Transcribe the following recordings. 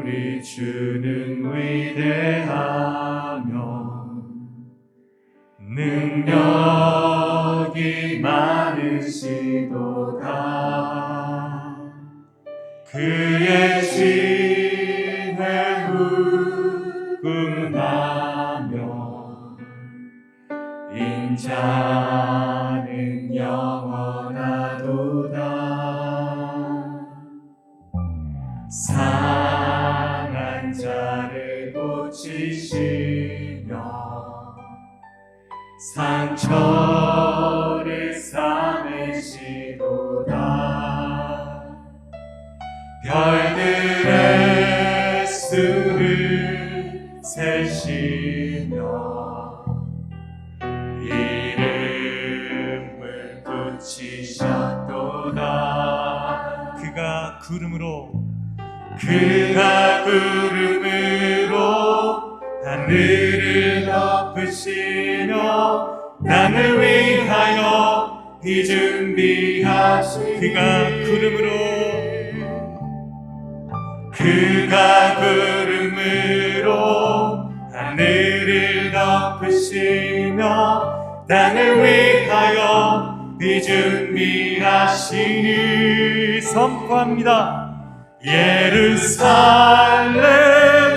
우리 주는 위대하며 능력이 많으시도다. 그의 지혜 후궁하며 인자는 영원하도다. 상한 자를 고치시며 상처를 싸매시도다. 별들의 수를 세시며 이름을 붙이셨도다. 그가 구름으로 하늘을 덮으시며 땅을 위하여 비 준비하시니 그가 구름으로 하늘을 덮으시며 땅을 위하여 비 준비하시니 선포합니다.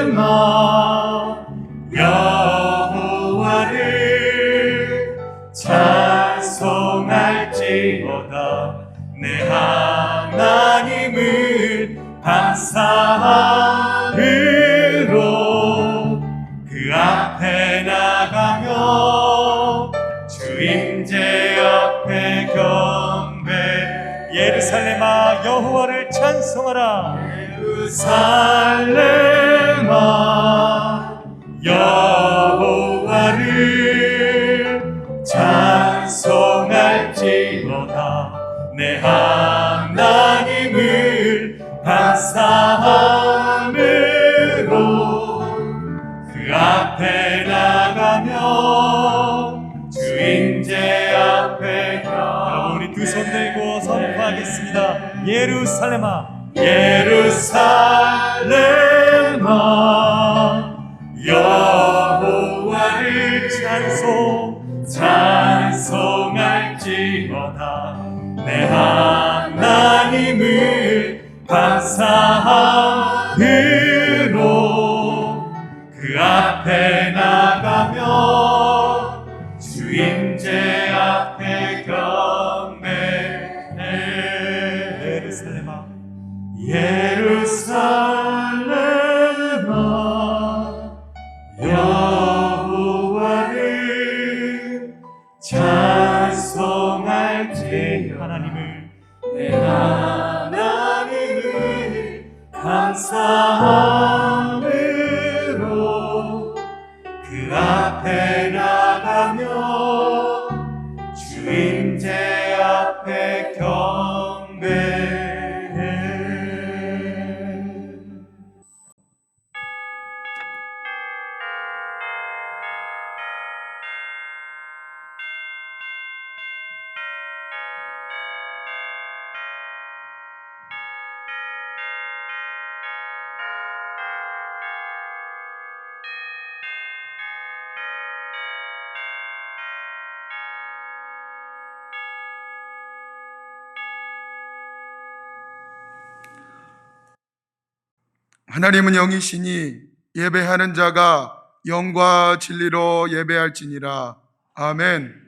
예루살렘아 여호와를 찬송할지어다. 내 하나님을 감사함으로 그 앞에 나가며 주 임재 앞에 경배. 예루살렘아 여호와를 찬송하라. 예루살렘아 여호와를 찬송할지어다. 내 하나님을 감사함으로 그 앞에 나가며 주 임재 앞에 여러분 우리 두 손 들고 선포하겠습니다. 예루살렘아 예루살렘아 여호와를 찬송할지어다. 내 하나님을 감사함으로 그 앞에 나가며 주 임재 앞에 경배해. 예루살렘아 여호와를 찬송할지어다. 내 하나님을 감사함으로 그 앞에 나가며 주 임재 앞에 경배해. 하나님은 영이시니 예배하는 자가 영과 진리로 예배할지니라. 아멘.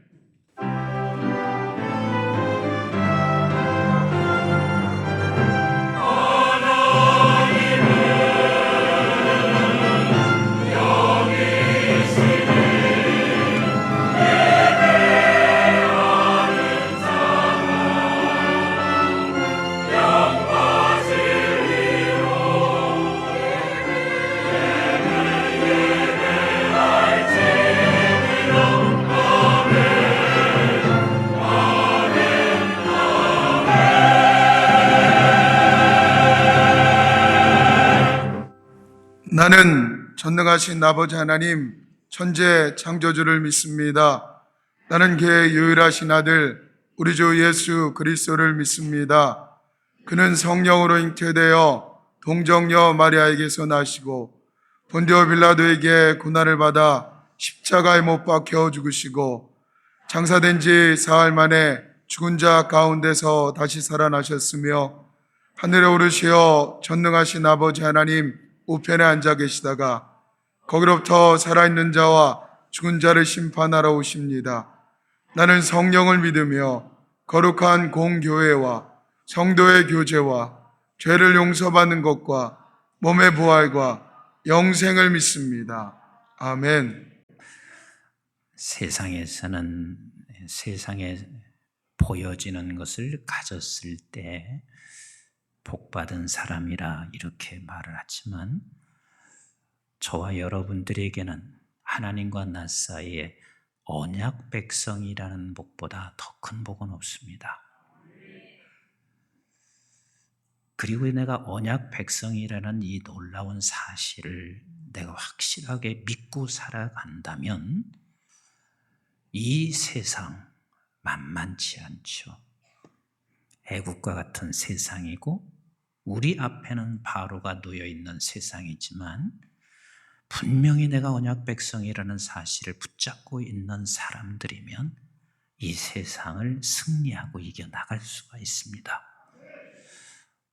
나는 전능하신 아버지 하나님 천재 창조주를 믿습니다. 나는 그의 유일하신 아들 우리 주 예수 그리스도를 믿습니다. 그는 성령으로 잉태되어 동정녀 마리아에게서 나시고 본디오 빌라도에게 고난을 받아 십자가에 못 박혀 죽으시고 장사된 지 사흘 만에 죽은 자 가운데서 다시 살아나셨으며 하늘에 오르시어 전능하신 아버지 하나님 우편에 앉아 계시다가 거기로부터 살아있는 자와 죽은 자를 심판하러 오십니다. 나는 성령을 믿으며 거룩한 공교회와 성도의 교제와 죄를 용서받는 것과 몸의 부활과 영생을 믿습니다. 아멘. 세상에서는 세상에 보여지는 것을 가졌을 때 복받은 사람이라 이렇게 말을 하지만 저와 여러분들에게는 하나님과 나 사이에 언약 백성이라는 복보다 더 큰 복은 없습니다. 그리고 내가 언약 백성이라는 이 놀라운 사실을 내가 확실하게 믿고 살아간다면 이 세상 만만치 않죠. 애국과 같은 세상이고 우리 앞에는 바로가 놓여있는 세상이지만 분명히 내가 언약 백성이라는 사실을 붙잡고 있는 사람들이면 이 세상을 승리하고 이겨나갈 수가 있습니다.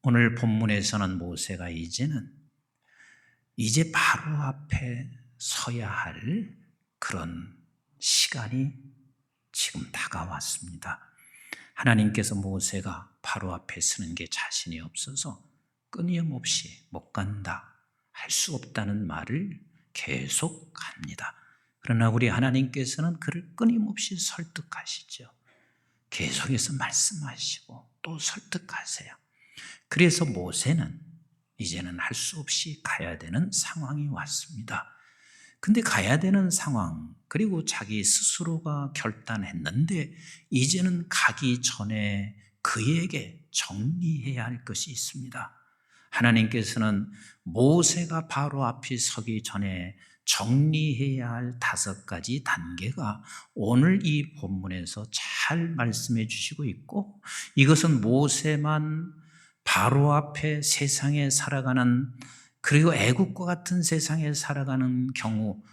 오늘 본문에서는 모세가 이제 바로 앞에 서야 할 그런 시간이 지금 다가왔습니다. 하나님께서 모세가 바로 앞에 서는 게 자신이 없어서 끊임없이 못 간다, 할 수 없다는 말을 계속 합니다. 그러나 우리 하나님께서는 그를 끊임없이 설득하시죠. 계속해서 말씀하시고 또 설득하세요. 그래서 모세는 이제는 할 수 없이 가야 되는 상황이 왔습니다. 근데 가야 되는 상황, 그리고 자기 스스로가 결단했는데 이제는 가기 전에 그에게 정리해야 할 것이 있습니다. 하나님께서는 모세가 바로 앞에 서기 전에 정리해야 할 5가지 단계가 오늘 이 본문에서 잘 말씀해 주시고 있고, 이것은 모세만 바로 앞에 세상에 살아가는, 그리고 애국과 같은 세상에 살아가는 경우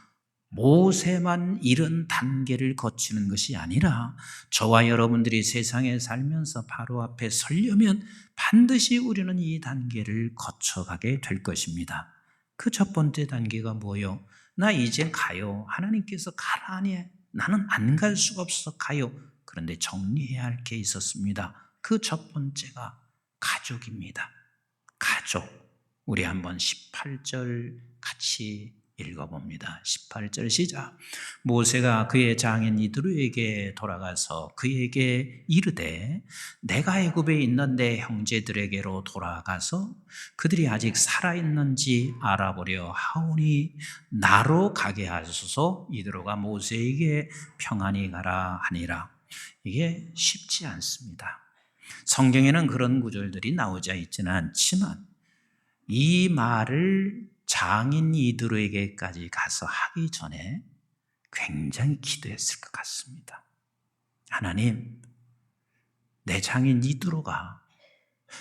모세만 이런 단계를 거치는 것이 아니라 저와 여러분들이 세상에 살면서 바로 앞에 서려면 반드시 우리는 이 단계를 거쳐가게 될 것입니다. 그 첫 번째 단계가 뭐요? 나 이제 가요. 하나님께서 가라 하니 나는 안 갈 수가 없어서 가요. 그런데 정리해야 할 게 있었습니다. 그 첫 번째가 가족입니다. 가족. 우리 한번 18절 같이 읽어봅니다. 18절 시작. 모세가 그의 장인 이드로에게 돌아가서 그에게 이르되 내가 애굽에 있는 내 형제들에게로 돌아가서 그들이 아직 살아있는지 알아보려 하오니 나로 가게 하소서. 이드로가 모세에게 평안히 가라 하니라. 이게 쉽지 않습니다. 성경에는 그런 구절들이 나오지 있지는 않지만 이 말을 장인 이드로에게까지 가서 하기 전에 굉장히 기도했을 것 같습니다. 하나님, 내 장인 이드로가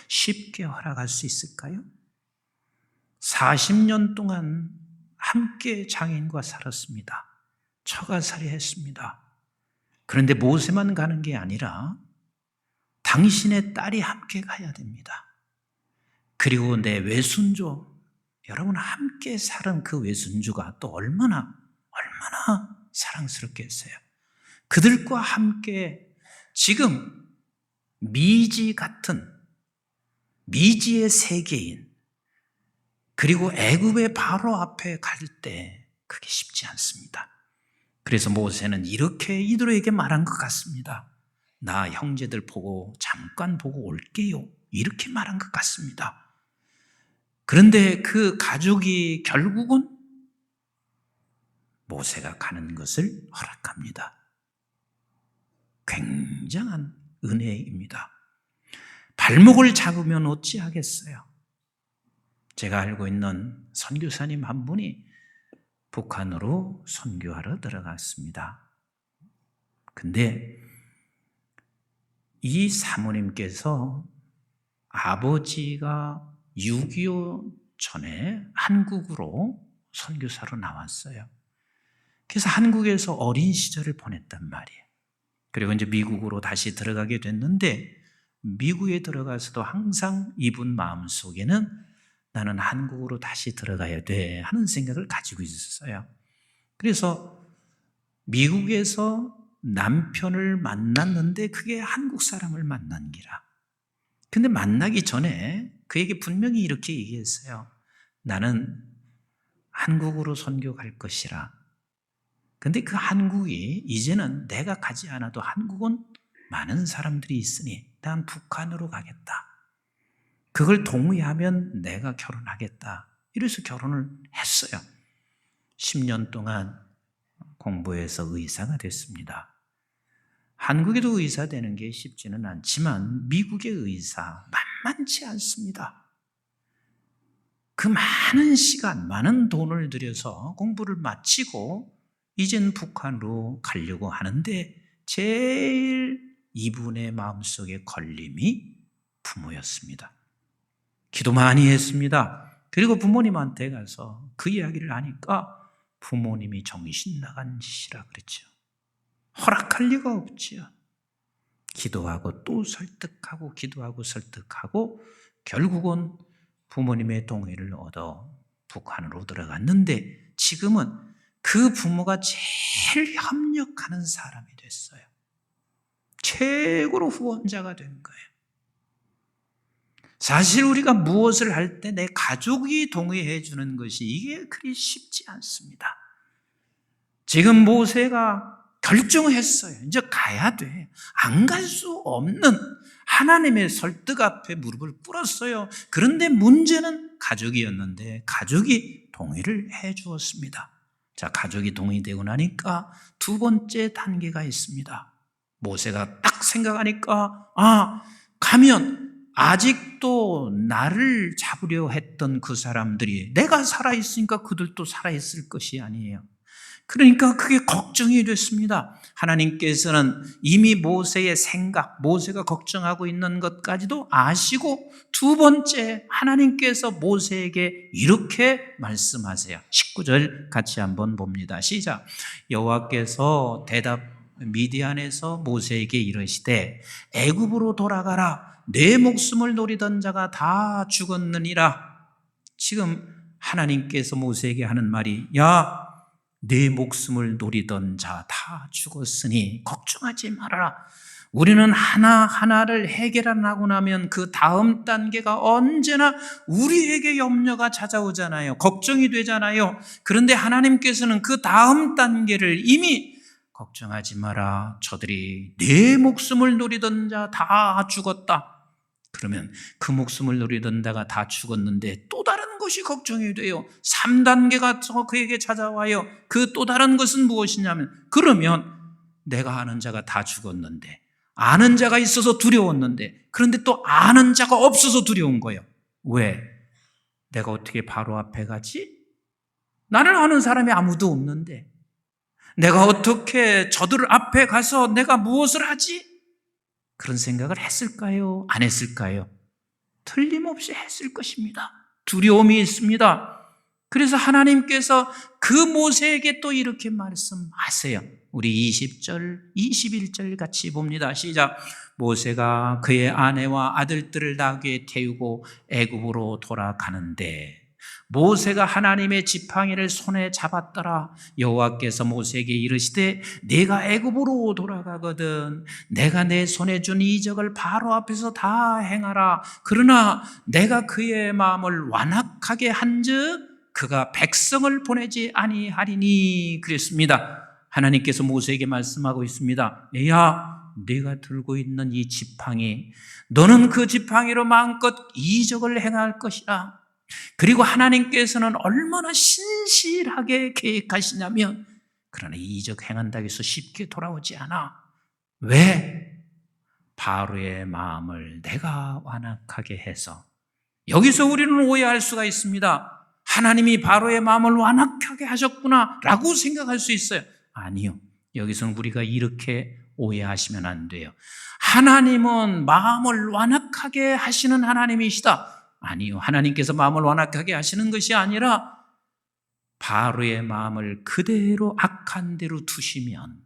쉽게 허락할 수 있을까요? 40년 동안 함께 장인과 살았습니다. 처가살이 했습니다. 그런데 모세만 가는 게 아니라 당신의 딸이 함께 가야 됩니다. 그리고 내 외손주, 여러분 함께 살은 그 외손주가 또 얼마나 사랑스럽겠어요. 그들과 함께 지금 미지 같은 미지의 세계인, 그리고 애굽의 바로 앞에 갈 때 그게 쉽지 않습니다. 그래서 모세는 이렇게 이드로에게 말한 것 같습니다. 나 형제들 보고 잠깐 보고 올게요. 이렇게 말한 것 같습니다. 그런데 그 가족이 결국은 모세가 가는 것을 허락합니다. 굉장한 은혜입니다. 발목을 잡으면 어찌하겠어요? 제가 알고 있는 선교사님 한 분이 북한으로 선교하러 들어갔습니다. 근데 이 사모님께서 아버지가 6.25 전에 한국으로 선교사로 나왔어요. 그래서 한국에서 어린 시절을 보냈단 말이에요. 그리고 이제 미국으로 다시 들어가게 됐는데 미국에 들어가서도 항상 이분 마음속에는 나는 한국으로 다시 들어가야 돼 하는 생각을 가지고 있었어요. 그래서 미국에서 남편을 만났는데 그게 한국 사람을 만난 기라. 근데 만나기 전에 그에게 분명히 이렇게 얘기했어요. 나는 한국으로 선교 갈 것이라. 근데 그 한국이 이제는 내가 가지 않아도 한국은 많은 사람들이 있으니 난 북한으로 가겠다. 그걸 동의하면 내가 결혼하겠다. 이래서 결혼을 했어요. 10년 동안 공부해서 의사가 됐습니다. 한국에도 의사 되는 게 쉽지는 않지만 미국의 의사 만만치 않습니다. 그 많은 시간, 많은 돈을 들여서 공부를 마치고 이젠 북한으로 가려고 하는데 제일 이분의 마음속에 걸림이 부모였습니다. 기도 많이 했습니다. 그리고 부모님한테 가서 그 이야기를 하니까 부모님이 정신 나간 짓이라 그랬죠. 허락할 리가 없지요. 기도하고 또 설득하고 기도하고 설득하고 결국은 부모님의 동의를 얻어 북한으로 들어갔는데 지금은 그 부모가 제일 협력하는 사람이 됐어요. 최고로 후원자가 된 거예요. 사실 우리가 무엇을 할 때 내 가족이 동의해 주는 것이 이게 그리 쉽지 않습니다. 지금 모세가 결정했어요. 이제 가야 돼. 안 갈 수 없는 하나님의 설득 앞에 무릎을 꿇었어요. 그런데 문제는 가족이었는데 가족이 동의를 해 주었습니다. 자, 가족이 동의되고 나니까 두 번째 단계가 있습니다. 모세가 딱 생각하니까 가면 아직도 나를 잡으려 했던 그 사람들이 내가 살아있으니까 그들도 살아있을 것이 아니에요. 그러니까 그게 걱정이 됐습니다. 하나님께서는 이미 모세의 생각, 모세가 걱정하고 있는 것까지도 아시고 두 번째 하나님께서 모세에게 이렇게 말씀하세요. 19절 같이 한번 봅니다. 시작. 여호와께서 미디안에서 모세에게 이르시되 애굽으로 돌아가라. 내 목숨을 노리던 자가 다 죽었느니라. 지금 하나님께서 모세에게 하는 말이 내 목숨을 노리던 자 다 죽었으니 걱정하지 말아라. 우리는 하나하나를 해결하고 나면 그 다음 단계가 언제나 우리에게 염려가 찾아오잖아요. 걱정이 되잖아요. 그런데 하나님께서는 그 다음 단계를 이미 걱정하지 마라. 저들이 내 목숨을 노리던 자 다 죽었다. 그러면 그 목숨을 노리던 자가 다 죽었는데 또 다른 것이 걱정이 돼요. 3단계가 그에게 찾아와요. 그 또 다른 것은 무엇이냐면 그러면 내가 아는 자가 다 죽었는데 아는 자가 있어서 두려웠는데 그런데 또 아는 자가 없어서 두려운 거예요. 왜? 내가 어떻게 바로 앞에 가지? 나를 아는 사람이 아무도 없는데 내가 어떻게 저들 앞에 가서 내가 무엇을 하지? 그런 생각을 했을까요? 안 했을까요? 틀림없이 했을 것입니다. 두려움이 있습니다. 그래서 하나님께서 그 모세에게 또 이렇게 말씀하세요. 우리 20절, 21절 같이 봅니다. 시작. 모세가 그의 아내와 아들들을 나귀에 태우고 애굽으로 돌아가는데 모세가 하나님의 지팡이를 손에 잡았더라. 여호와께서 모세에게 이르시되 내가 애굽으로 돌아가거든 내가 내 손에 준 이적을 바로 앞에서 다 행하라. 그러나 내가 그의 마음을 완악하게 한즉 그가 백성을 보내지 아니하리니 그랬습니다. 하나님께서 모세에게 말씀하고 있습니다. 네가 들고 있는 이 지팡이 너는 그 지팡이로 마음껏 이적을 행할 것이라. 그리고 하나님께서는 얼마나 신실하게 계획하시냐면 그러나 이적 행한다고 해서 쉽게 돌아오지 않아. 왜? 바로의 마음을 내가 완악하게 해서. 여기서 우리는 오해할 수가 있습니다. 하나님이 바로의 마음을 완악하게 하셨구나 라고 생각할 수 있어요. 아니요. 여기서는 우리가 이렇게 오해하시면 안 돼요. 하나님은 마음을 완악하게 하시는 하나님이시다. 아니요. 하나님께서 마음을 완악하게 하시는 것이 아니라 바로의 마음을 그대로 악한 대로 두시면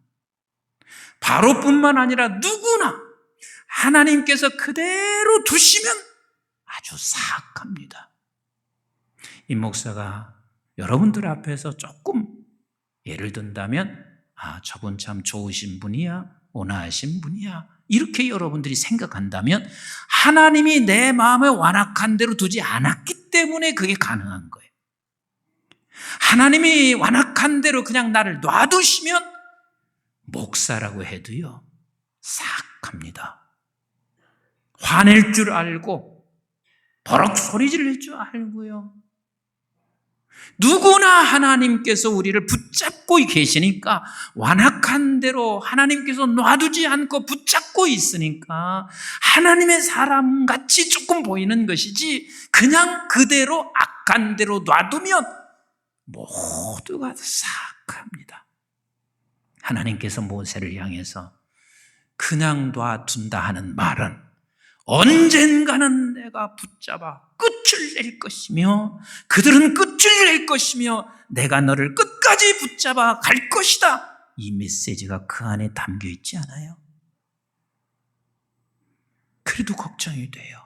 바로뿐만 아니라 누구나 하나님께서 그대로 두시면 아주 사악합니다. 이 목사가 여러분들 앞에서 조금 예를 든다면 저분 참 좋으신 분이야, 온화하신 분이야, 이렇게 여러분들이 생각한다면 하나님이 내 마음을 완악한 대로 두지 않았기 때문에 그게 가능한 거예요. 하나님이 완악한 대로 그냥 나를 놔두시면 목사라고 해도요 사악합니다. 화낼 줄 알고 버럭 소리 지를 줄 알고요. 누구나 하나님께서 우리를 붙잡고 계시니까 완악한 대로 하나님께서 놔두지 않고 붙잡고 있으니까 하나님의 사람같이 조금 보이는 것이지 그냥 그대로 악한 대로 놔두면 모두가 사악합니다. 하나님께서 모세를 향해서 그냥 놔둔다 하는 말은 언젠가는 내가 붙잡아 끝을 낼 것이며 그들은 끝을 낼 것이며 내가 너를 끝까지 붙잡아 갈 것이다. 이 메시지가 그 안에 담겨 있지 않아요? 그래도 걱정이 돼요.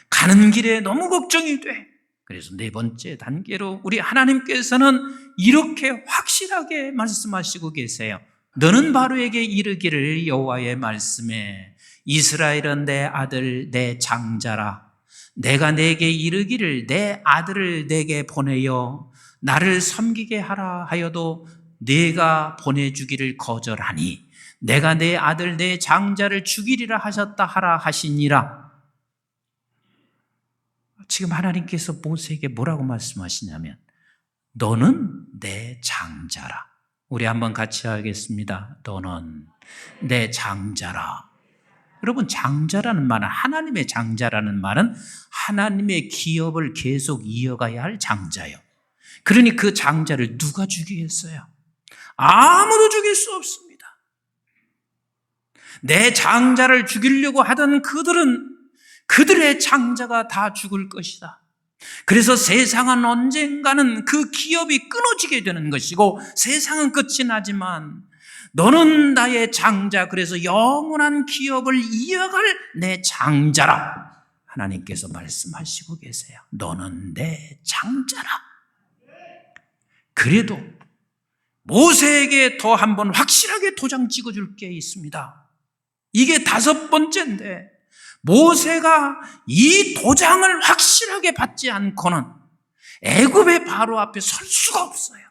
가는 길에 너무 걱정이 돼. 그래서 네 번째 단계로 우리 하나님께서는 이렇게 확실하게 말씀하시고 계세요. 너는 바로에게 이르기를 여호와의 말씀에 이스라엘은 내 아들 내 장자라. 내가 내게 이르기를 내 아들을 내게 보내어 나를 섬기게 하라 하여도 내가 보내주기를 거절하니 내가 내 아들 내 장자를 죽이리라 하셨다 하라 하시니라. 지금 하나님께서 모세에게 뭐라고 말씀하시냐면 너는 내 장자라. 우리 한번 같이 하겠습니다. 너는 내 장자라. 여러분, 장자라는 말은, 하나님의 장자라는 말은 하나님의 기업을 계속 이어가야 할 장자예요. 그러니 그 장자를 누가 죽이겠어요? 아무도 죽일 수 없습니다. 내 장자를 죽이려고 하던 그들은 그들의 장자가 다 죽을 것이다. 그래서 세상은 언젠가는 그 기업이 끊어지게 되는 것이고 세상은 끝이 나지만 너는 나의 장자, 그래서 영원한 기업을 이어갈 내 장자라. 하나님께서 말씀하시고 계세요. 너는 내 장자라. 그래도 모세에게 더 한 번 확실하게 도장 찍어줄 게 있습니다. 이게 5번째인데 모세가 이 도장을 확실하게 받지 않고는 애굽의 바로 앞에 설 수가 없어요.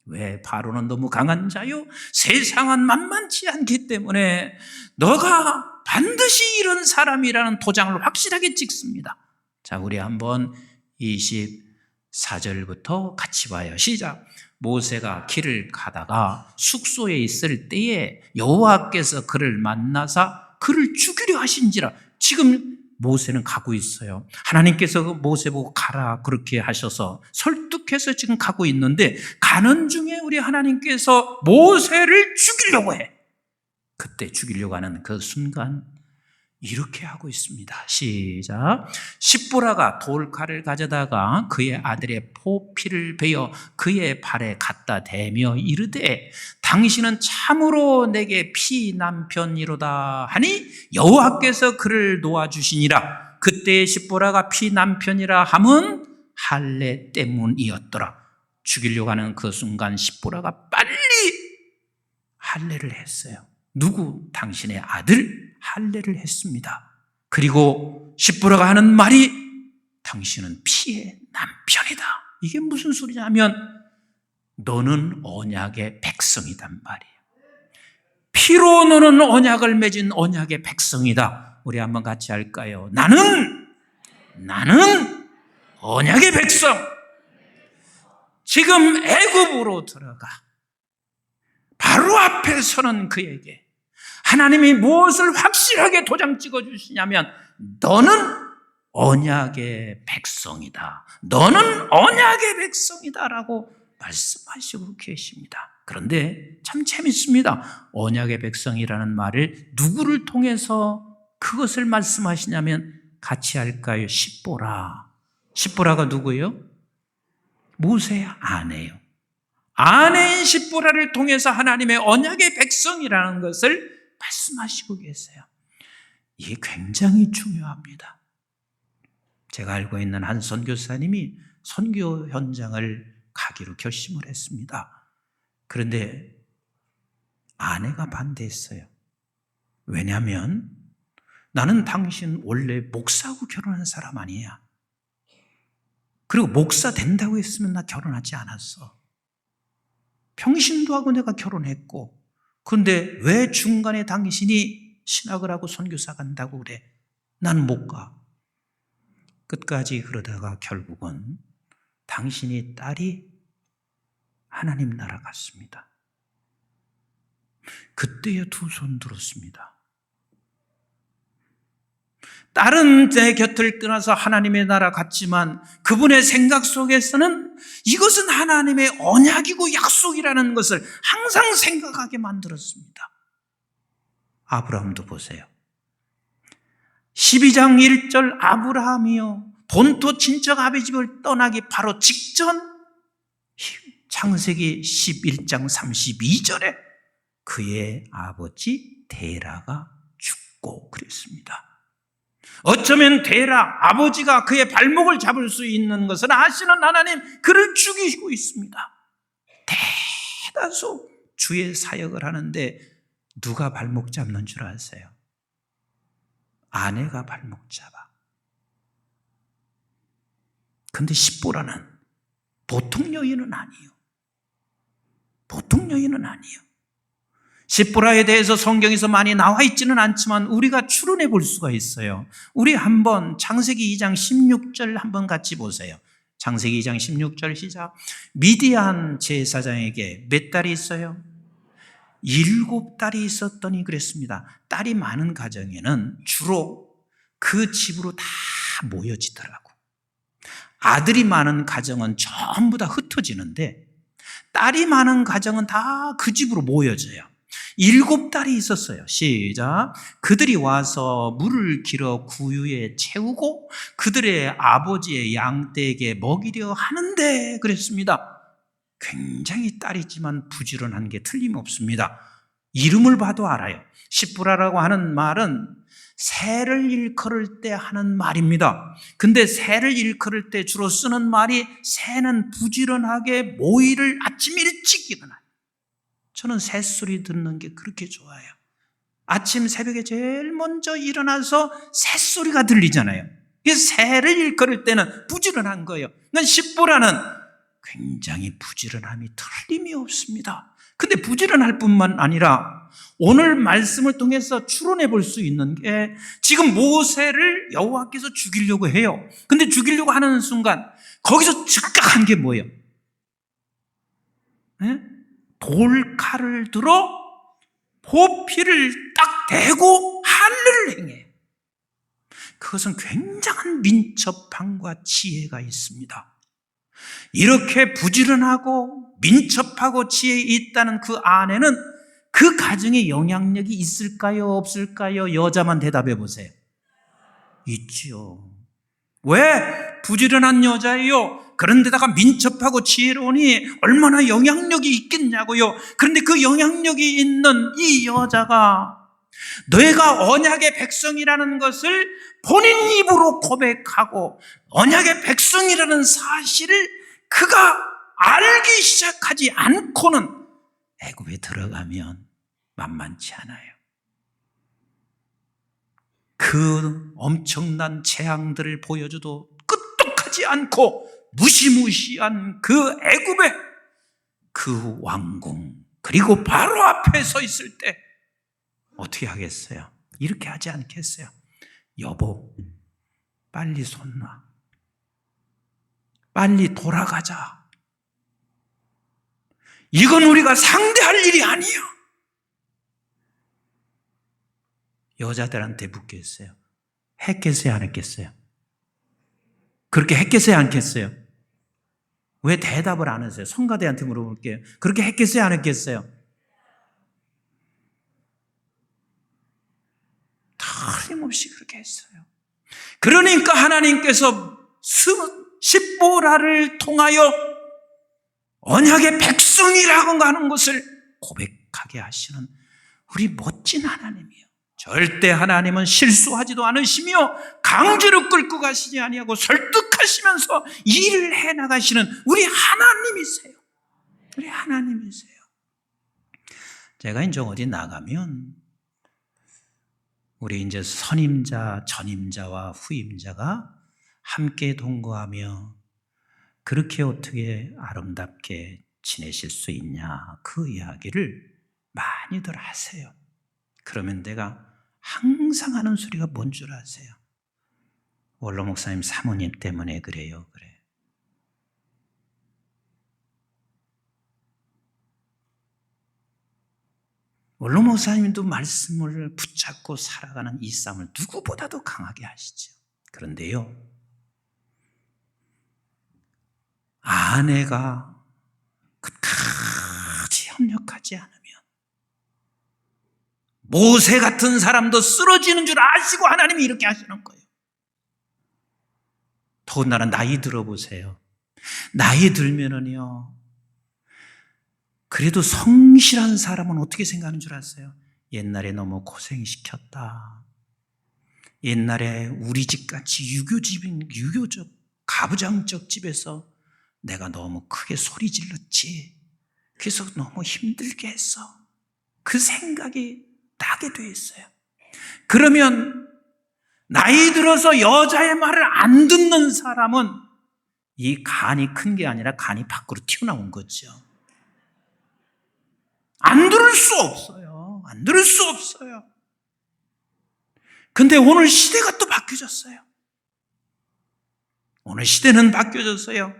왜? 바로는 너무 강한 자요, 세상은 만만치 않기 때문에 너가 반드시 이런 사람이라는 도장을 확실하게 찍습니다. 자, 우리 한번 24절부터 같이 봐요. 시작. 모세가 길을 가다가 숙소에 있을 때에 여호와께서 그를 만나사 그를 죽이려 하신지라. 지금 모세는 가고 있어요. 하나님께서 모세 보고 가라 그렇게 하셔서 설득해서 지금 가고 있는데 가는 중에 우리 하나님께서 모세를 죽이려고 해. 그때 죽이려고 하는 그 순간 이렇게 하고 있습니다. 시작. 십보라가 돌칼을 가져다가 그의 아들의 포피를 베어 그의 발에 갖다 대며 이르되 당신은 참으로 내게 피남편이로다 하니 여호와께서 그를 놓아주시니라. 그때 십보라가 피남편이라 함은 할례 때문이었더라. 죽이려고 하는 그 순간 십보라가 빨리 할례를 했어요. 누구? 당신의 아들 할례를 했습니다. 그리고 십보라가 하는 말이 당신은 피의 남편이다. 이게 무슨 소리냐면 너는 언약의 백성이단 말이에요. 피로 너는 언약을 맺은 언약의 백성이다. 우리 한번 같이 할까요? 나는 언약의 백성. 지금 애굽으로 들어가 바로 앞에 서는 그에게 하나님이 무엇을 확실하게 도장 찍어주시냐면 너는 언약의 백성이다. 너는 언약의 백성이다라고 말씀하시고 계십니다. 그런데 참 재밌습니다. 언약의 백성이라는 말을 누구를 통해서 그것을 말씀하시냐면 같이 할까요? 십보라. 십보라가 누구예요? 모세의 아내요. 아내인 십보라를 통해서 하나님의 언약의 백성이라는 것을 말씀하시고 계세요. 이게 굉장히 중요합니다. 제가 알고 있는 한 선교사님이 선교 현장을 가기로 결심을 했습니다. 그런데 아내가 반대했어요. 왜냐하면 나는 당신 원래 목사하고 결혼한 사람 아니야. 그리고 목사 된다고 했으면 나 결혼하지 않았어. 평신도 하고 내가 결혼했고, 그런데 왜 중간에 당신이 신학을 하고 선교사 간다고 그래? 난 못 가. 끝까지 그러다가 결국은 당신이 딸이 하나님 나라 갔습니다. 그때야 두 손 들었습니다. 딸은 내 곁을 떠나서 하나님의 나라 갔지만 그분의 생각 속에서는 이것은 하나님의 언약이고 약속이라는 것을 항상 생각하게 만들었습니다. 아브라함도 보세요. 12장 1절 아브라함이요 본토 친척 아비 집을 떠나기 바로 직전 창세기 11장 32절에 그의 아버지 데라가 죽고 그랬습니다. 어쩌면 데라 아버지가 그의 발목을 잡을 수 있는 것을 아시는 하나님 그를 죽이고 있습니다. 대다수 주의 사역을 하는데 누가 발목 잡는 줄 아세요? 아내가 발목 잡아. 근데 십보라는 보통 여인은 아니에요. 보통 여인은 아니에요. 십보라에 대해서 성경에서 많이 나와 있지는 않지만 우리가 추론해 볼 수가 있어요. 우리 한번 창세기 2장 16절 한번 같이 보세요. 창세기 2장 16절 시작. 미디안 제사장에게 몇 딸이 있어요? 7딸이 있었더니 그랬습니다. 딸이 많은 가정에는 주로 그 집으로 다 모여지더라고. 아들이 많은 가정은 전부 다 흩어지는데 딸이 많은 가정은 다 그 집으로 모여져요. 7딸이 있었어요. 시작. 그들이 와서 물을 길어 구유에 채우고 그들의 아버지의 양떼에게 먹이려 하는데 그랬습니다. 굉장히 딸이지만 부지런한 게 틀림없습니다. 이름을 봐도 알아요. 십보라라고 하는 말은 새를 일컬을 때 하는 말입니다. 근데 새를 일컬을 때 주로 쓰는 말이 새는 부지런하게 모이를 아침 일찍 일어나요. 저는 새소리 듣는 게 그렇게 좋아요. 아침 새벽에 제일 먼저 일어나서 새소리가 들리잖아요. 새를 일컬을 때는 부지런한 거예요. 십보라는 굉장히 부지런함이 틀림이 없습니다. 근데 부지런할 뿐만 아니라 오늘 말씀을 통해서 추론해 볼 수 있는 게 지금 모세를 여호와께서 죽이려고 해요. 근데 죽이려고 하는 순간 거기서 즉각한 게 뭐예요? 네? 돌칼을 들어 보피를 딱 대고 할례를 행해. 그것은 굉장한 민첩함과 지혜가 있습니다. 이렇게 부지런하고 민첩하고 지혜 있다는 그 아내는 그 가정에 영향력이 있을까요? 없을까요? 여자만 대답해 보세요. 있지요. 왜? 부지런한 여자예요. 그런데다가 민첩하고 지혜로우니 얼마나 영향력이 있겠냐고요. 그런데 그 영향력이 있는 이 여자가 너희가 언약의 백성이라는 것을 본인 입으로 고백하고 언약의 백성이라는 사실을 그가 알기 시작하지 않고는 애굽에 들어가면 만만치 않아요. 그 엄청난 재앙들을 보여줘도 끄떡하지 않고 무시무시한 그 애굽의 그 왕궁 그리고 바로 앞에 서 있을 때 어떻게 하겠어요? 이렇게 하지 않겠어요? 여보, 빨리 손 놔. 빨리 돌아가자. 이건 우리가 상대할 일이 아니야. 여자들한테 묻겠어요. 했겠어요? 안 했겠어요? 그렇게 했겠어요? 안 했겠어요? 왜 대답을 안 하세요? 성가대한테 물어볼게요. 그렇게 했겠어요? 안 했겠어요? 틀림없이 그렇게 했어요. 그러니까 하나님께서 십보라를 통하여 언약의 백성이라고 하는 것을 고백하게 하시는 우리 멋진 하나님이에요. 절대 하나님은 실수하지도 않으시며 강제로 끌고 가시지 아니하고 설득하시면서 일을 해나가시는 우리 하나님이세요. 우리 하나님이세요. 제가 이제 어디 나가면 우리 이제 선임자, 전임자와 후임자가 함께 동거하며 그렇게 어떻게 아름답게 지내실 수 있냐, 그 이야기를 많이들 하세요. 그러면 내가 항상 하는 소리가 뭔 줄 아세요? 원로 목사님 사모님 때문에 그래요. 그래. 원로 목사님도 말씀을 붙잡고 살아가는 이 싸움을 누구보다도 강하게 하시죠. 그런데요, 아내가 끝까지 협력하지 않으면 모세 같은 사람도 쓰러지는 줄 아시고 하나님이 이렇게 하시는 거예요. 더군다나 나이 들어보세요. 나이 들면은요, 그래도 성실한 사람은 어떻게 생각하는 줄 아세요? 옛날에 너무 고생시켰다. 옛날에 우리 집같이 유교적 가부장적 집에서 내가 너무 크게 소리 질렀지. 그래서 너무 힘들게 했어. 그 생각이 나게 돼 있어요. 그러면 나이 들어서 여자의 말을 안 듣는 사람은 이 간이 큰 게 아니라 간이 밖으로 튀어나온 거죠. 안 들을 수 없어요. 안 들을 수 없어요. 근데 오늘 시대가 또 바뀌어졌어요. 오늘 시대는 바뀌어졌어요.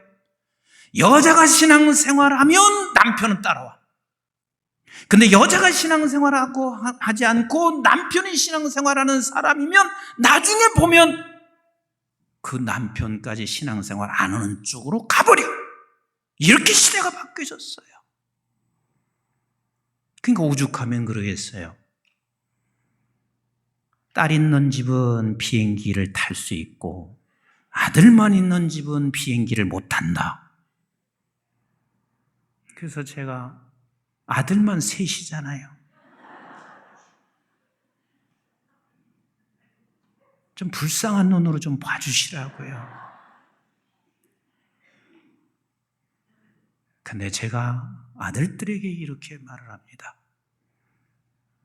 여자가 신앙생활하면 남편은 따라와. 근데 여자가 신앙생활하고 하지 않고 남편이 신앙생활하는 사람이면 나중에 보면 그 남편까지 신앙생활 안 하는 쪽으로 가버려. 이렇게 시대가 바뀌어졌어요. 그러니까 오죽하면 그러겠어요. 딸 있는 집은 비행기를 탈 수 있고 아들만 있는 집은 비행기를 못 탄다. 그래서 제가 아들만 셋이잖아요. 좀 불쌍한 눈으로 좀 봐주시라고요. 근데 제가 아들들에게 이렇게 말을 합니다.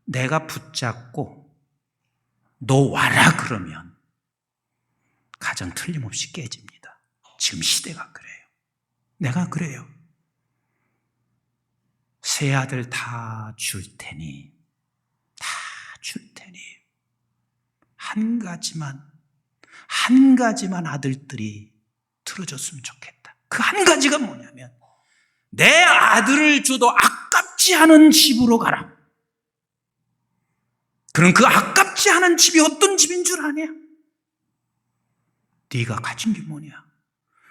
내가 붙잡고 너 와라 그러면 가정 틀림없이 깨집니다. 지금 시대가 그래요. 내가 그래요. 세 아들 다 줄 테니 한 가지만 아들들이 들어줬으면 좋겠다. 그 한 가지가 뭐냐면 내 아들을 줘도 아깝지 않은 집으로 가라. 그럼 그 아깝지 않은 집이 어떤 집인 줄 아냐? 네가 가진 게 뭐냐?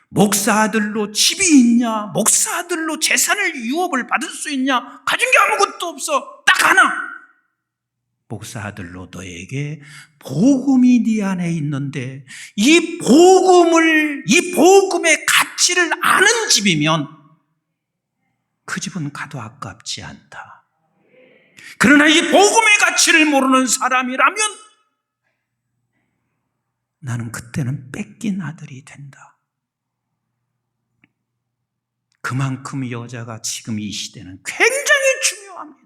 목사 아들로 집이 있냐? 목사 아들로 재산을 유업을 받을 수 있냐? 가진 게 아무것도 없어. 딱 하나. 목사 아들로 너에게 복음이 네 안에 있는데 이 복음의 가치를 아는 집이면 그 집은 가도 아깝지 않다. 그러나 이 복음의 가치를 모르는 사람이라면 나는 그때는 뺏긴 아들이 된다. 그만큼 여자가 지금 이 시대는 굉장히 중요합니다.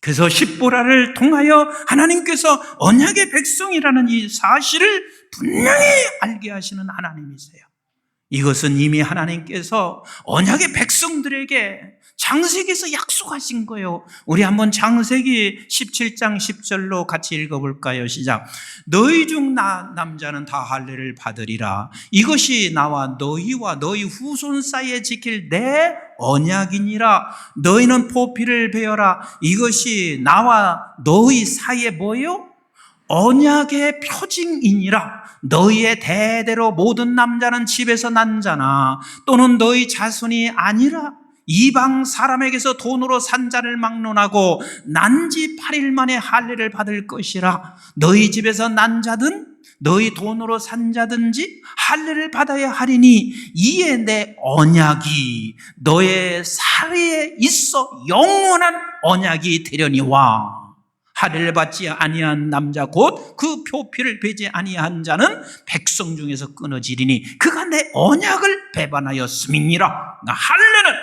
그래서 십보라를 통하여 하나님께서 언약의 백성이라는 이 사실을 분명히 알게 하시는 하나님이세요. 이것은 이미 하나님께서 언약의 백성들에게 창세기에서 약속하신 거예요. 우리 한번 창세기 17장 10절로 같이 읽어볼까요? 시작. 너희 중 남자는 다 할례를 받으리라. 이것이 나와 너희와 너희 후손 사이에 지킬 내 언약이니라. 너희는 포피를 베어라. 이것이 나와 너희 사이에 뭐예요? 언약의 표징이니라. 너희의 대대로 모든 남자는 집에서 난 자나 또는 너희 자손이 아니라 이방 사람에게서 돈으로 산 자를 막론하고 난지 8일 만에 할례를 받을 것이라. 너희 집에서 난 자든 너희 돈으로 산 자든지 할례를 받아야 하리니 이에 내 언약이 너의 사이에 있어 영원한 언약이 되려니와. 할례를 받지 아니한 남자 곧 그 표피를 베지 아니한 자는 백성 중에서 끊어지리니 그가 내 언약을 배반하였음이니라. 할례는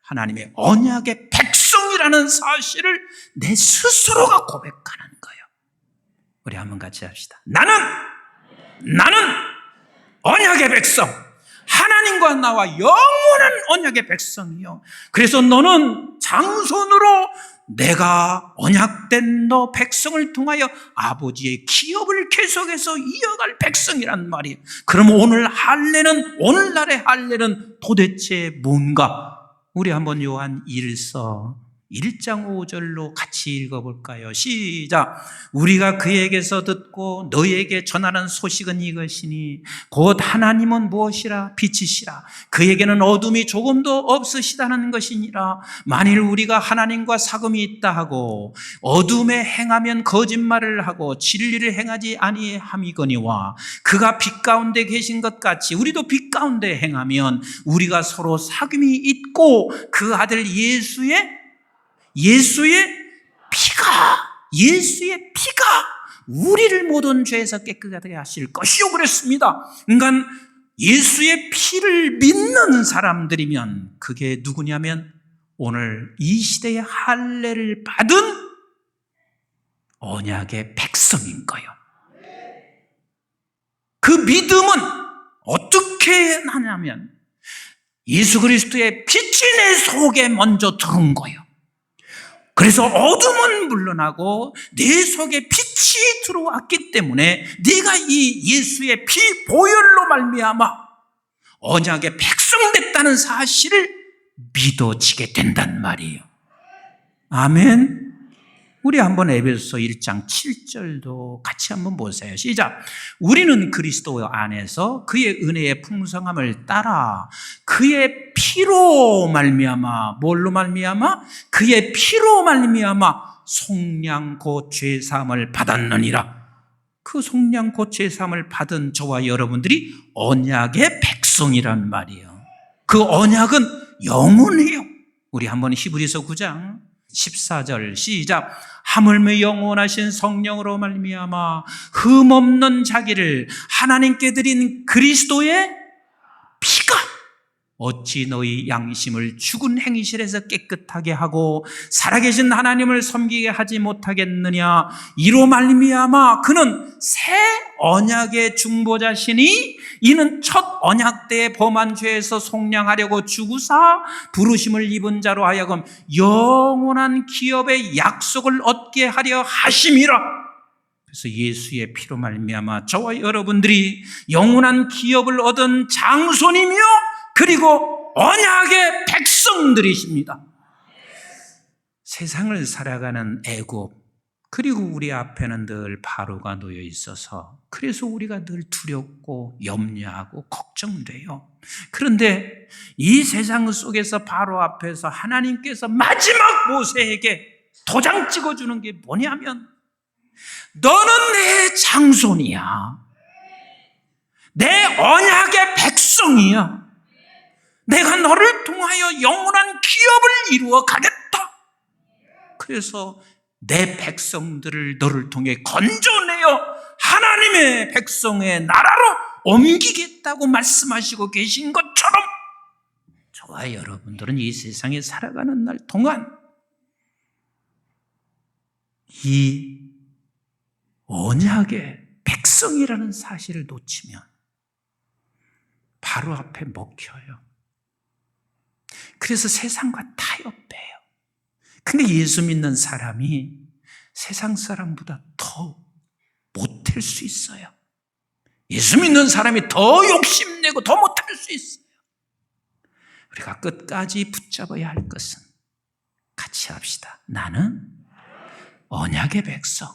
하나님의 언약의 백성이라는 사실을 내 스스로가 고백하는 거예요. 우리 한번 같이 합시다. 나는 언약의 백성, 하나님과 나와 영원한 언약의 백성이요. 그래서 너는 장손으로 내가 언약된 너 백성을 통하여 아버지의 기업을 계속해서 이어갈 백성이란 말이에요. 그럼 오늘날의 할례는 도대체 뭔가? 우리 한번 요한 1서 1장 5절로 같이 읽어볼까요? 시작. 우리가 그에게서 듣고 너희에게 전하는 소식은 이것이니 곧 하나님은 무엇이라? 빛이시라. 그에게는 어둠이 조금도 없으시다는 것이니라. 만일 우리가 하나님과 사귐이 있다 하고 어둠에 행하면 거짓말을 하고 진리를 행하지 아니함이거니와 그가 빛 가운데 계신 것 같이 우리도 빛 가운데 행하면 우리가 서로 사귐이 있고 그 아들 예수의 피가 우리를 모든 죄에서 깨끗하게 하실 것이요 그랬습니다. 그러니까 예수의 피를 믿는 사람들이면 그게 누구냐면 오늘 이 시대의 할례를 받은 언약의 백성인 거예요. 그 믿음은 어떻게 하냐면 예수 그리스도의 빛이 내 속에 먼저 들어온 거예요. 그래서 어둠은 물러나고 내 속에 빛이 들어왔기 때문에 네가 이 예수의 피 보혈로 말미암아 언약의 백성 됐다는 사실을 믿어지게 된단 말이에요. 아멘. 우리 한번 에베소서 1장 7절도 같이 한번 보세요. 시작. 우리는 그리스도 안에서 그의 은혜의 풍성함을 따라 그의 피로 말미암아 뭘로 말미암아? 그의 피로 말미암아 속량 곧 죄사함을 받았느니라. 그 속량 곧 죄사함을 받은 저와 여러분들이 언약의 백성이란 말이에요. 그 언약은 영원해요. 우리 한번 히브리서 9장 14절 시작. 하물며 영원하신 성령으로 말미암아 흠없는 자기를 하나님께 드린 그리스도의 피가 어찌 너희 양심을 죽은 행실에서 깨끗하게 하고 살아계신 하나님을 섬기게 하지 못하겠느냐. 이로 말미암아 그는 새 언약의 중보자시니 이는 첫 언약 때의 범한 죄에서 속량하려고 죽으사 부르심을 입은 자로 하여금 영원한 기업의 약속을 얻게 하려 하심이라. 그래서 예수의 피로 말미암아 저와 여러분들이 영원한 기업을 얻은 장손이며 그리고 언약의 백성들이십니다. 세상을 살아가는 애굽 그리고 우리 앞에는 늘 바로가 놓여 있어서 그래서 우리가 늘 두렵고 염려하고 걱정돼요. 그런데 이 세상 속에서 바로 앞에서 하나님께서 마지막 모세에게 도장 찍어주는 게 뭐냐면 너는 내 장손이야. 내 언약의 백성이야. 내가 너를 통하여 영원한 기업을 이루어 가겠다. 그래서 내 백성들을 너를 통해 건져내어 하나님의 백성의 나라로 옮기겠다고 말씀하시고 계신 것처럼 저와 여러분들은 이 세상에 살아가는 날 동안 이 언약의 백성이라는 사실을 놓치면 바로 앞에 먹혀요. 그래서 세상과 타협해요. 근데 예수 믿는 사람이 세상 사람보다 더 못할 수 있어요. 예수 믿는 사람이 더 욕심내고 더 못할 수 있어요. 우리가 끝까지 붙잡아야 할 것은 같이 합시다. 나는 언약의 백성.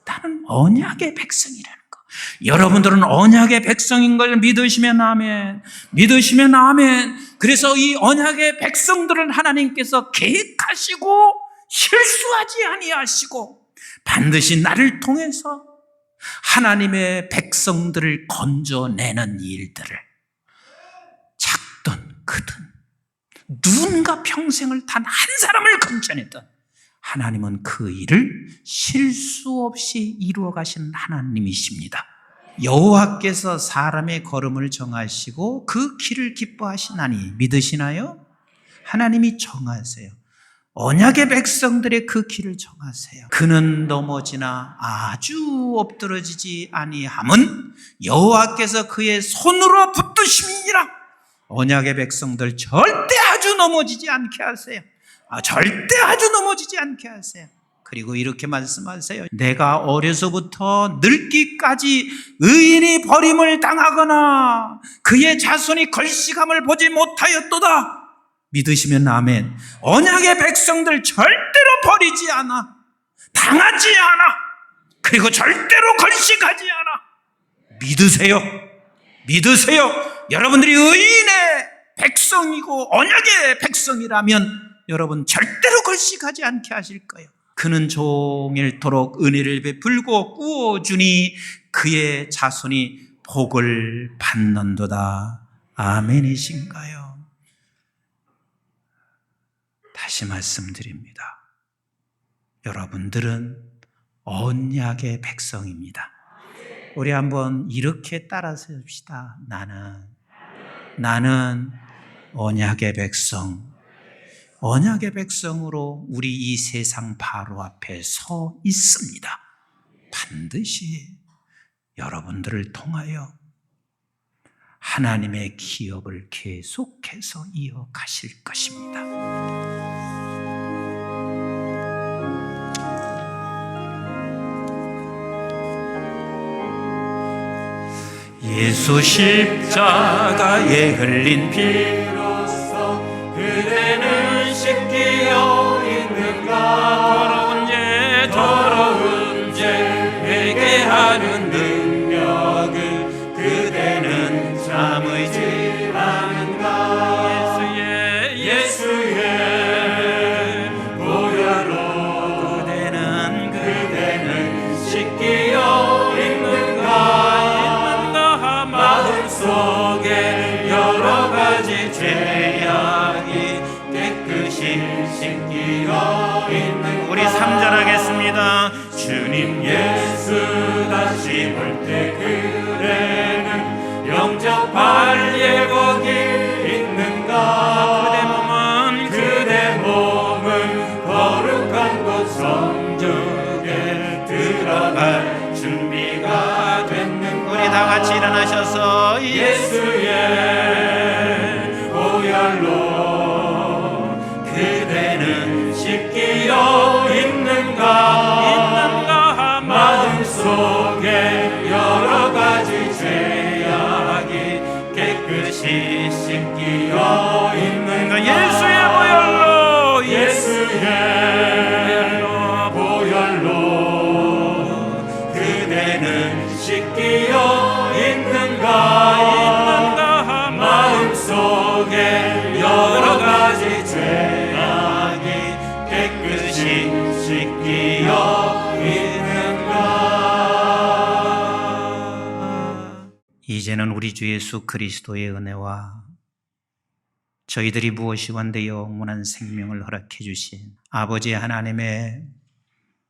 나는 언약의 백성이라는 거. 여러분들은 언약의 백성인 걸 믿으시면 아멘. 믿으시면 아멘. 그래서 이 언약의 백성들을 하나님께서 계획하시고 실수하지 아니하시고 반드시 나를 통해서 하나님의 백성들을 건져내는 일들을 작든 크든 누군가 평생을 단 한 사람을 건져내든 하나님은 그 일을 실수 없이 이루어 가시는 하나님이십니다. 여호와께서 사람의 걸음을 정하시고 그 길을 기뻐하시나니 믿으시나요? 하나님이 정하세요. 언약의 백성들의 그 길을 정하세요. 그는 넘어지나 아주 엎드러지지 아니함은 여호와께서 그의 손으로 붙드심이니라. 언약의 백성들 절대 아주 넘어지지 않게 하세요. 절대 아주 넘어지지 않게 하세요. 그리고 이렇게 말씀하세요. 내가 어려서부터 늙기까지 의인이 버림을 당하거나 그의 자손이 걸시감을 보지 못하였도다. 믿으시면 아멘. 언약의 백성들 절대로 버리지 않아. 당하지 않아. 그리고 절대로 걸식하지 않아. 믿으세요. 믿으세요. 여러분들이 의인의 백성이고 언약의 백성이라면 여러분 절대로 걸식하지 않게 하실 거예요. 그는 종일토록 은혜를 베풀고 꾸어주니 그의 자손이 복을 받는도다. 아멘이신가요? 다시 말씀드립니다. 여러분들은 언약의 백성입니다. 우리 한번 이렇게 따라서 합시다. 나는 언약의 백성. 언약의 백성으로 우리 이 세상 바로 앞에 서 있습니다. 반드시 여러분들을 통하여 하나님의 기업을 계속해서 이어가실 것입니다. 예수 십자가에 흘린 피로써 그대는 씻기어 있는가. 더러운 죄 회개하는 능력을 그대는 참으지 않은가. 예수의 보혈로 그대는 씻기어 있는가. 마음속에 여러 가지 죄악이 깨끗이 씻기어 있는. 우리 3절 하겠습니다. 주님 예수 다시 볼 때 그대는 영접할 예복이 있는가. 그대 몸은 거룩한 곳 성전에 들어갈 준비가 됐는가. 우리 다 같이 일어나셔서 예수의 보혈로 그대는 씻기어 있는가. 마음속에 여러 가지 죄악이 깨끗이 씻기어 있는가. 예수의 보혈로 그대는 씻기어 있는가. 마음속에 여러 가지 죄악이 깨끗이 씻기어 있는가. 이제는 우리 주 예수 그리스도의 은혜와 저희들이 무엇이 원대 영원한 생명을 허락해 주신 아버지 하나님의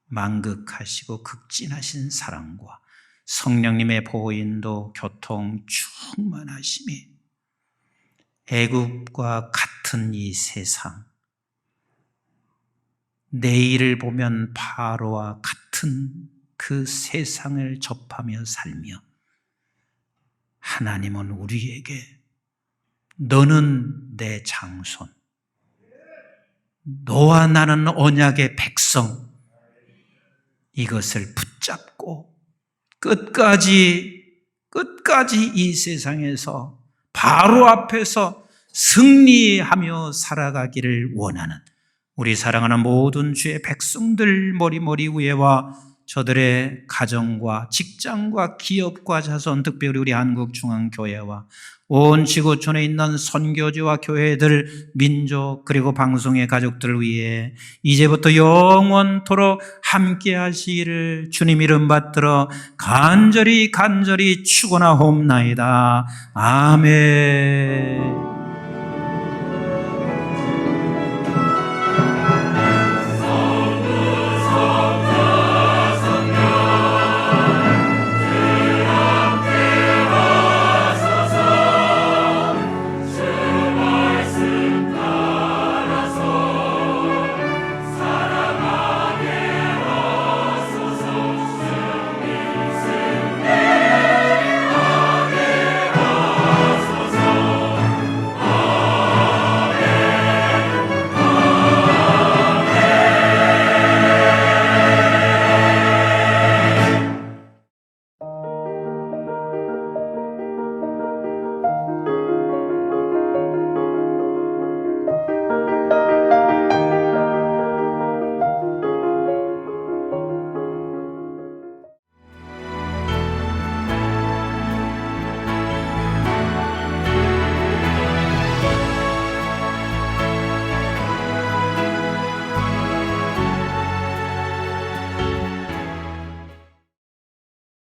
만극하시고 극진하신 사랑과 성령님의 보호인도 교통 충만하심이 애굽과 같은 이 세상, 내일을 보면 바로와 같은 그 세상을 접하며 살며 하나님은 우리에게 너는 내 장손, 너와 나는 언약의 백성, 이것을 붙잡고 끝까지 이 세상에서 바로 앞에서 승리하며 살아가기를 원하는 우리 사랑하는 모든 주의 백성들 머리 위에와 저들의 가정과 직장과 기업과 자손, 특별히 우리 한국중앙교회와 온 지구촌에 있는 선교지와 교회들, 민족 그리고 방송의 가족들을 위해 이제부터 영원토록 함께 하시기를 주님 이름 받들어 간절히 축원하옵나이다. 아멘.